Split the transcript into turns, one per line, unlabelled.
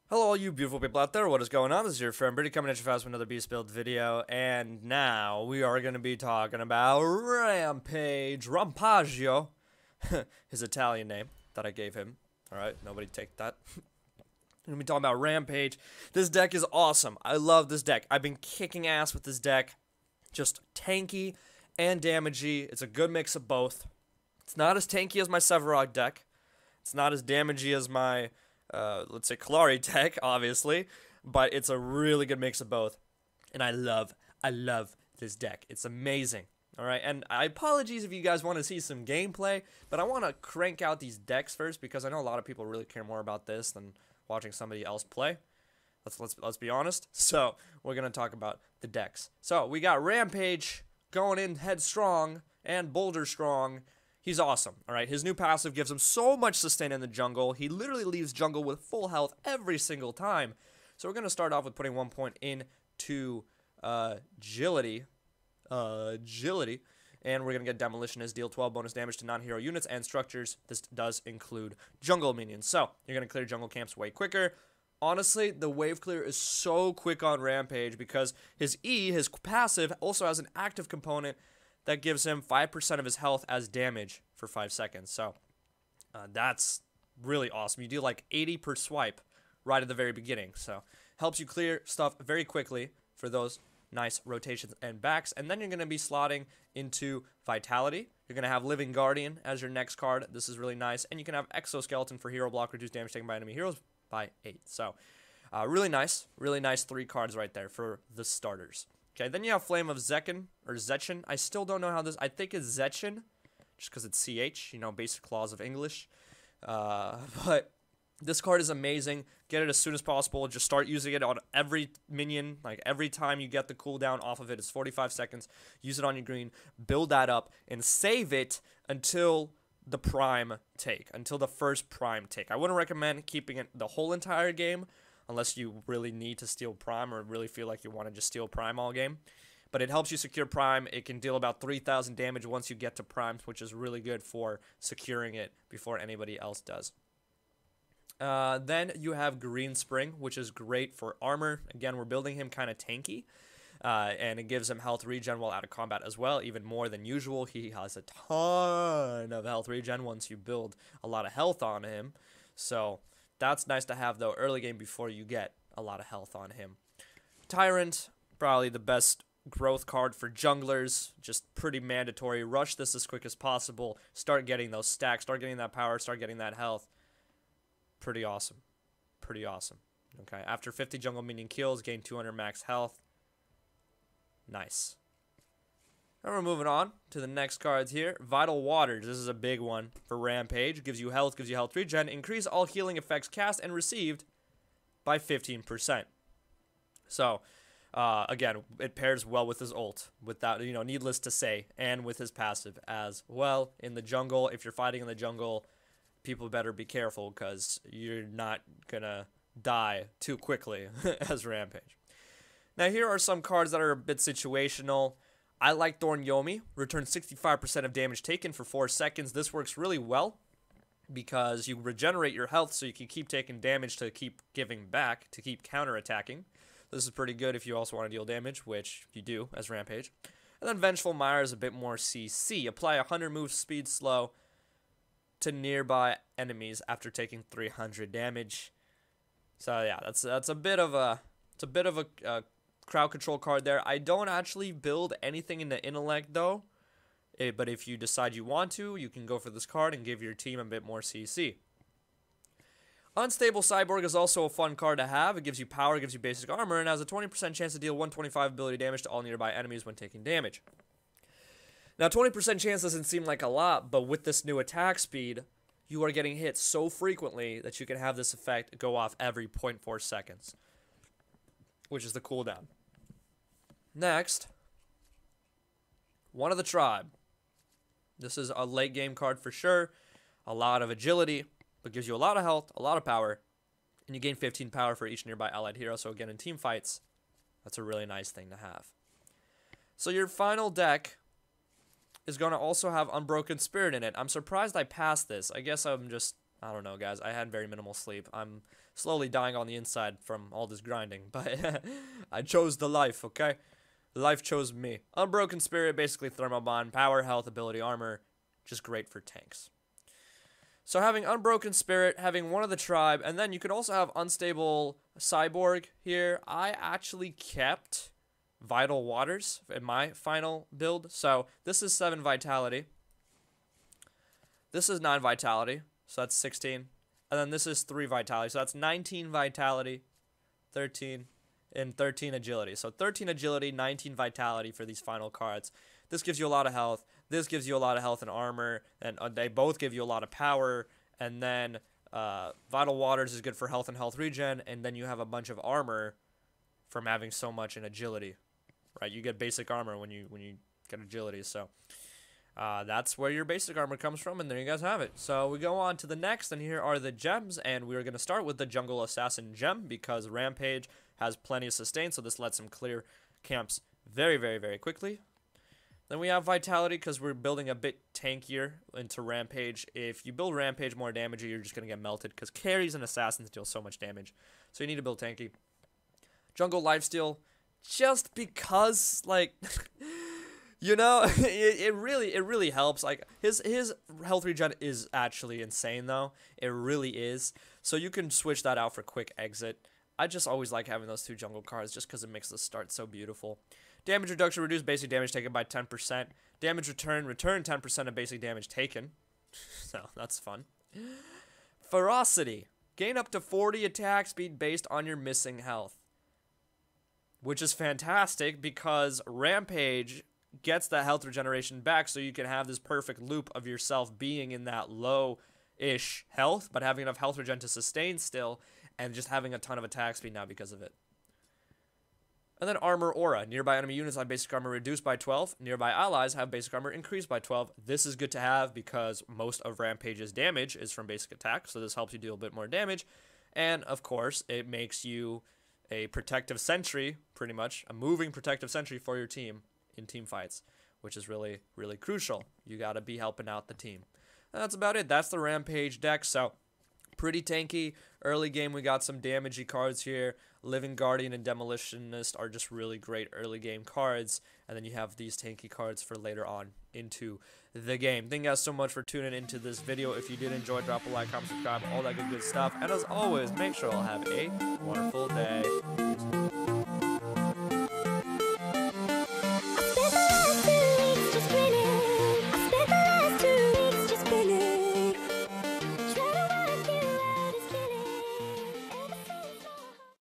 Hello all you beautiful people out there, what is going on? This is your friend Brady coming at you fast with another Beast Build video, and now we are going to be talking about Rampage, Rampaggio, his Italian name that I gave him. Alright, nobody take that. We're going to be talking about Rampage. This deck is awesome. I love this deck. I've been kicking ass with this deck. Just tanky and damagey. It's a good mix of both. It's not as tanky as my Sevarog deck. It's not as damagey as my let's say Kalari deck, obviously, but it's a really good mix of both, and I love this deck. It's amazing. All right, and I apologize if you guys want to see some gameplay, but I want to crank out these decks first because I know a lot of people really care more about this than watching somebody else play. Let's be honest. So we're gonna talk about the decks. So we got Rampage going in headstrong and boulder strong. He's awesome, alright? His new passive gives him so much sustain in the jungle. He literally leaves jungle with full health every single time. So we're going to start off with putting 1 point into agility. And we're going to get Demolitionist, deal 12 bonus damage to non-hero units and structures. This does include jungle minions. So you're going to clear jungle camps way quicker. Honestly, the wave clear is so quick on Rampage because his E, his passive, also has an active component that gives him 5% of his health as damage for 5 seconds. So that's really awesome. You deal like 80 per swipe right at the very beginning. So helps you clear stuff very quickly for those nice rotations and backs. And then you're going to be slotting into Vitality. You're going to have Living Guardian as your next card. This is really nice. And you can have Exoskeleton for hero block, reduce damage taken by enemy heroes by 8. So really nice 3 cards right there for the starters. Okay, then you have Flame of Zechen, or Zechen. I still don't know how this, I think it's Zechen, just because it's CH, you know, basic laws of English. But this card is amazing. Get it as soon as possible. Just start using it on every minion. Like, every time you get the cooldown off of it, it's 45 seconds. Use it on your green. Build that up, and save it until the prime take, until the first prime take. I wouldn't recommend keeping it the whole entire game, unless you really need to steal Prime or really feel like you want to just steal Prime all game. But it helps you secure Prime. It can deal about 3,000 damage once you get to Prime, which is really good for securing it before anybody else does. Then you have Green Spring, which is great for armor. Again, we're building him kind of tanky. And it gives him health regen while out of combat as well, even more than usual. He has a ton of health regen once you build a lot of health on him. So that's nice to have, though, early game before you get a lot of health on him. Tyrant, probably the best growth card for junglers. Just pretty mandatory. Rush this as quick as possible. Start getting those stacks. Start getting that power. Start getting that health. Pretty awesome. Pretty awesome. Okay, after 50 jungle minion kills, gain 200 max health. Nice. Now we're moving on to the next cards here. Vital Waters. This is a big one for Rampage. Gives you health regen. Increase all healing effects cast and received by 15%. So, again, it pairs well with his ult. Without, you know, needless to say, and with his passive as well. In the jungle, if you're fighting in the jungle, people better be careful because you're not gonna die too quickly as Rampage. Now, here are some cards that are a bit situational. I like Thorn Yomi. Returns 65% of damage taken for 4 seconds. This works really well because you regenerate your health so you can keep taking damage to keep giving back, to keep counterattacking. This is pretty good if you also want to deal damage, which you do as Rampage. And then Vengeful Mire is a bit more CC. Apply 100 move speed slow to nearby enemies after taking 300 damage. So yeah, that's a bit of a crowd control card there. I don't actually build anything in the intellect though, but if you decide you want to, you can go for this card and give your team a bit more CC. Unstable Cyborg is also a fun card to have. It gives you power, gives you basic armor, and has a 20% chance to deal 125 ability damage to all nearby enemies when taking damage. Now, 20% chance doesn't seem like a lot, but with this new attack speed, you are getting hit so frequently that you can have this effect go off every 0.4 seconds, which is the cooldown. Next, One of the Tribe. This is a late game card for sure. A lot of agility, but gives you a lot of health, a lot of power, and you gain 15 power for each nearby allied hero. So again, in team fights, that's a really nice thing to have. So your final deck is going to also have Unbroken Spirit in it. I'm surprised I passed this. I guess I'm just I don't know, guys. I had very minimal sleep. I'm slowly dying on the inside from all this grinding, but I chose the life, okay? Life chose me. Unbroken Spirit, basically thermal bond, power, health, ability, armor, just great for tanks. So having Unbroken Spirit, having one of the tribe, and then you could also have Unstable Cyborg here. I actually kept Vital Waters in my final build. So this is 7 Vitality. This is 9 Vitality, so that's 16. And then this is 3 Vitality, so that's 19 Vitality, 13, and 13 Agility. So 13 Agility, 19 Vitality for these final cards. This gives you a lot of health. This gives you a lot of health and armor, and they both give you a lot of power. And then Vital Waters is good for health and health regen, and then you have a bunch of armor from having so much in agility, right? You get basic armor when you get agility, so that's where your basic armor comes from, and there you guys have it. So we go on to the next, and here are the gems, and we're going to start with the Jungle Assassin gem because Rampage has plenty of sustain, so this lets him clear camps very, very, very quickly. Then we have Vitality because we're building a bit tankier into Rampage. If you build Rampage more damage, you're just going to get melted because carries and assassins deal so much damage. So you need to build tanky. Jungle Lifesteal, just because, like, you know, it really helps. Like, his health regen is actually insane, though. It really is. So you can switch that out for quick exit. I just always like having those 2 jungle cards just because it makes the start so beautiful. Damage reduction, reduce basic damage taken by 10%. Damage return, return 10% of basic damage taken. So, that's fun. Ferocity, gain up to 40 attack speed based on your missing health. Which is fantastic because Rampage gets that health regeneration back so you can have this perfect loop of yourself being in that low-ish health, but having enough health regen to sustain still, and just having a ton of attack speed now because of it. And then Armor Aura. Nearby enemy units have basic armor reduced by 12. Nearby allies have basic armor increased by 12. This is good to have because most of Rampage's damage is from basic attack, so this helps you deal a bit more damage. And, of course, it makes you a protective sentry, pretty much, a moving protective sentry for your team in team fights, which is really, really crucial. You got to be helping out the team. And that's about it. That's the Rampage deck, so pretty tanky. Early game, we got some damagey cards here. Living Guardian and Demolitionist are just really great early game cards. And then you have these tanky cards for later on into the game. Thank you guys so much for tuning into this video. If you did enjoy, drop a like, comment, subscribe, all that good stuff. And as always, make sure you'll have a wonderful day.